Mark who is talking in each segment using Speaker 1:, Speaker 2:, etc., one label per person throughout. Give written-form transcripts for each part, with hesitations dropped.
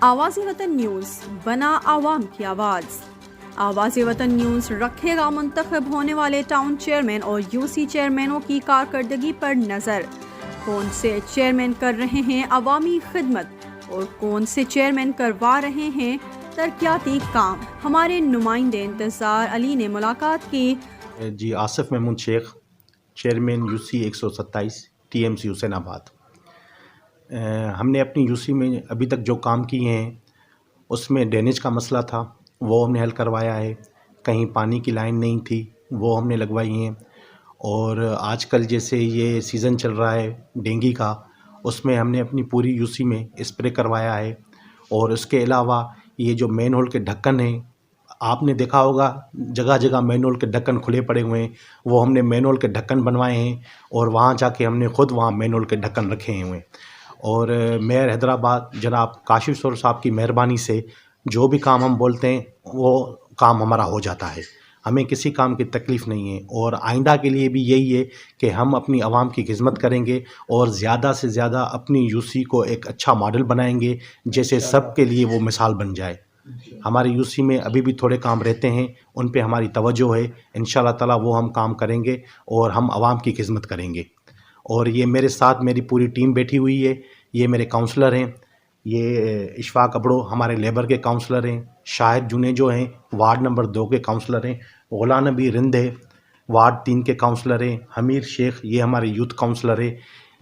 Speaker 1: आवाज़ वतन न्यूज़ बना आवाम की आवाज़। आवाज़ वतन न्यूज़ रखेगा मुंतखब होने वाले टाउन चेयरमैन और यूसी चेयरमैनों की कारकर्दगी पर नज़र। कौन से चेयरमैन कर रहे हैं अवामी खिदमत और कौन से चेयरमैन करवा रहे हैं तरक्याती काम। हमारे नुमाइंदे इंतज़ार अली ने मुलाकात की।
Speaker 2: जी, Asif Mahmood Sheikh, chairman UC 127 TMC Hussainabad. हमने अपनी यूसी में अभी तक जो काम किए हैं उसमें ड्रेनेज का मसला था, वो हमने हल करवाया है। कहीं पानी की लाइन नहीं थी, वो हमने लगवाई हैं। और आजकल जैसे ये सीज़न चल रहा है डेंगू का, उसमें हमने अपनी पूरी यूसी में स्प्रे करवाया है। और उसके अलावा ये जो मेन होल के ढक्कन हैं, आपने देखा होगा जगह जगह मैन होल के ढक्कन खुले पड़े हुए हैं, वो हमने मैन होल के ढक्कन बनवाए हैं और वहाँ जाके हमने ख़ुद वहाँ मैन होल के ढक्कन रखे हुए हैं। और मेयर हैदराबाद जनाब काशिफ सर साहब की मेहरबानी से जो भी काम हम बोलते हैं वो काम हमारा हो जाता है, हमें किसी काम की तकलीफ़ नहीं है। और आइंदा के लिए भी यही है कि हम अपनी आवाम की खिदमत करेंगे और ज़्यादा से ज़्यादा अपनी यूसी को एक अच्छा मॉडल बनाएंगे जैसे सब के लिए वो मिसाल बन जाए। हमारी यूसी में अभी भी थोड़े काम रहते हैं, उन पे हमारी तवज्जो है। इंशाअल्लाह ताला वो हम काम करेंगे और हम आवाम की खिदमत करेंगे। और ये मेरे साथ मेरी पूरी टीम बैठी हुई है। ये मेरे काउंसलर हैं, ये इशफाक अबड़ो हमारे लेबर के काउंसलर हैं, शाहिद जुने जो हैं वार्ड नंबर 2 के काउंसलर हैं, गुलाम नबी रिंद है वार्ड 3 के काउंसलर हैं, हमीर शेख ये हमारे यूथ काउंसलर है।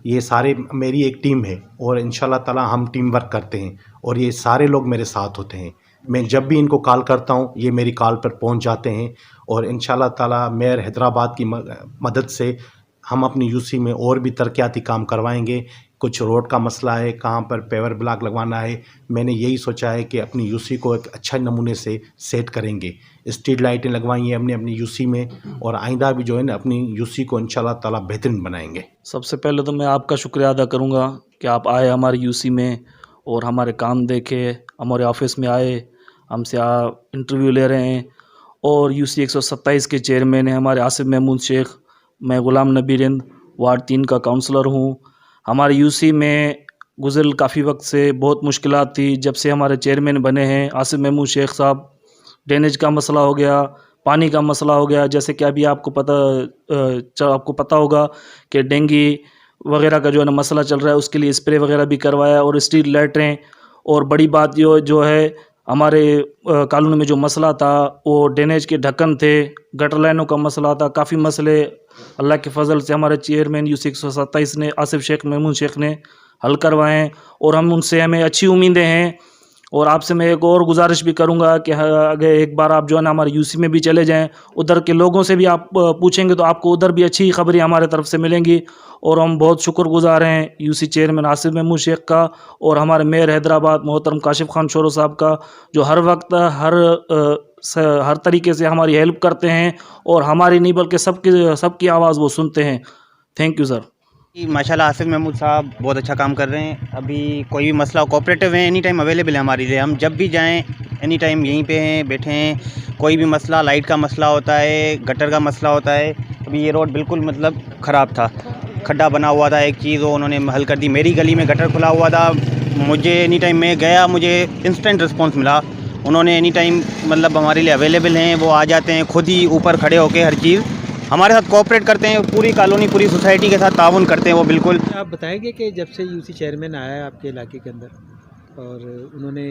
Speaker 2: ये सारे मेरी एक टीम है और इंशाल्लाह ताला हम टीम वर्क करते हैं और ये सारे लोग मेरे साथ होते हैं। मैं जब भी इनको कॉल करता हूँ ये मेरी कॉल पर पहुँच जाते हैं और इंशाल्लाह ताला मेयर हैदराबाद की मदद से हम अपनी यूसी में और भी तरक्याती काम करवाएंगे। कुछ रोड का मसला है, कहाँ पर पेवर ब्लॉक लगवाना है, मैंने यही सोचा है कि अपनी यूसी को एक अच्छा नमूने से सेट करेंगे। स्ट्रीट लाइटें लगवाई हैं हमने अपनी यूसी में और आइंदा भी जो है ना अपनी यूसी को इंशाल्लाह ताला बेहतरीन बनाएंगे।
Speaker 3: सबसे पहले तो मैं आपका शुक्रिया अदा करूँगा कि आप आए हमारी यूसी में और हमारे काम देखे, हमारे ऑफिस में आए, हमसे आप इंटरव्यू ले रहे हैं। और यूसी 127 के चेयरमैन हैं हमारे आसिफ महमूद शेख, मैं गुलाम नबी रिंद वार्ड 3 का काउंसलर हूँ। हमारी यूसी में गुज़िर काफ़ी वक्त से बहुत मुश्किलात थी। जब से हमारे चेयरमैन बने हैं आसिफ महमूद शेख साहब, ड्रेनेज का मसला हो गया, पानी का मसला हो गया। जैसे कि अभी आपको पता होगा कि डेंगू वगैरह का जो है ना मसला चल रहा है, उसके लिए स्प्रे वगैरह भी करवाया और स्ट्रीट लाइटें। और बड़ी बात जो है हमारे कॉलोनी में जो मसला था वो ड्रेनेज के ढक्कन थे, गटर लाइनों का मसला था। काफ़ी मसले अल्लाह के फजल से हमारे चेयरमैन यूसी 127 ने आसिफ शेख महमूद शेख ने हल करवाए हैं और हमें अच्छी उम्मीदें हैं। और आपसे मैं एक और गुजारिश भी करूंगा कि अगर एक बार आप जो है ना हमारे यूसी में भी चले जाएं, उधर के लोगों से भी आप पूछेंगे तो आपको उधर भी अच्छी खबरें हमारे तरफ से मिलेंगी। और हम बहुत शुक्रगुजार हैं यूसी चेयरमैन आसिफ महमूद शेख का और हमारे मेयर हैदराबाद मोहतरम काशिफ खान शोरो साहब का, जो हर वक्त हर तरीके से हमारी हेल्प करते हैं और हमारी नहीं बल्कि सबकी आवाज़ वो सुनते हैं। Thank you sir.
Speaker 4: माशाल्लाह आसिफ महमूद साहब बहुत अच्छा काम कर रहे हैं। अभी कोई भी मसला कोऑपरेटिव है, एनी टाइम अवेलेबल है हमारे लिए। हम जब भी जाएं एनी टाइम यहीं पे हैं, बैठे हैं। कोई भी मसला, लाइट का मसला होता है, गटर का मसला होता है। अभी ये रोड बिल्कुल मतलब ख़राब था, खड्डा बना हुआ था एक चीज़, वो उन्होंने हल कर दी। मेरी गली में गटर खुला हुआ था, मुझे एनी टाइम मैं गया, मुझे इंस्टेंट रिस्पॉन्स मिला। उन्होंने एनी टाइम मतलब हमारे लिए अवेलेबल हैं, वो आ जाते हैं खुद ही ऊपर खड़े होकर हर चीज़ हमारे साथ कोऑपरेट करते हैं। पूरी कॉलोनी, पूरी सोसाइटी के साथ ताउन करते हैं वो बिल्कुल।
Speaker 5: आप बताएंगे कि जब से यूसी चेयरमैन आया है आपके इलाके के अंदर और उन्होंने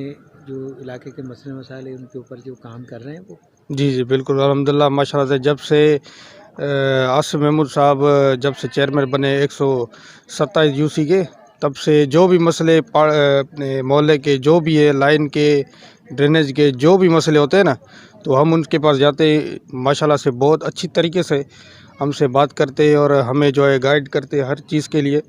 Speaker 5: जो इलाके के मसले मसाइल हैं उनके ऊपर जो काम कर रहे हैं वो।
Speaker 6: जी बिल्कुल अल्हम्दुलिल्लाह माशाल्लाह से जब से आसिफ महमूद साहब जब से चेयरमैन बने 127 यूसी के, तब से जो भी मसले अपने मोहल्ले के जो भी है, लाइन के, ड्रेनेज के जो भी मसले होते हैं ना, तो हम उनके पास जाते हैं। माशाल्लाह से बहुत अच्छी तरीके से हमसे बात करते हैं और हमें जो है गाइड करते हैं हर चीज़ के लिए।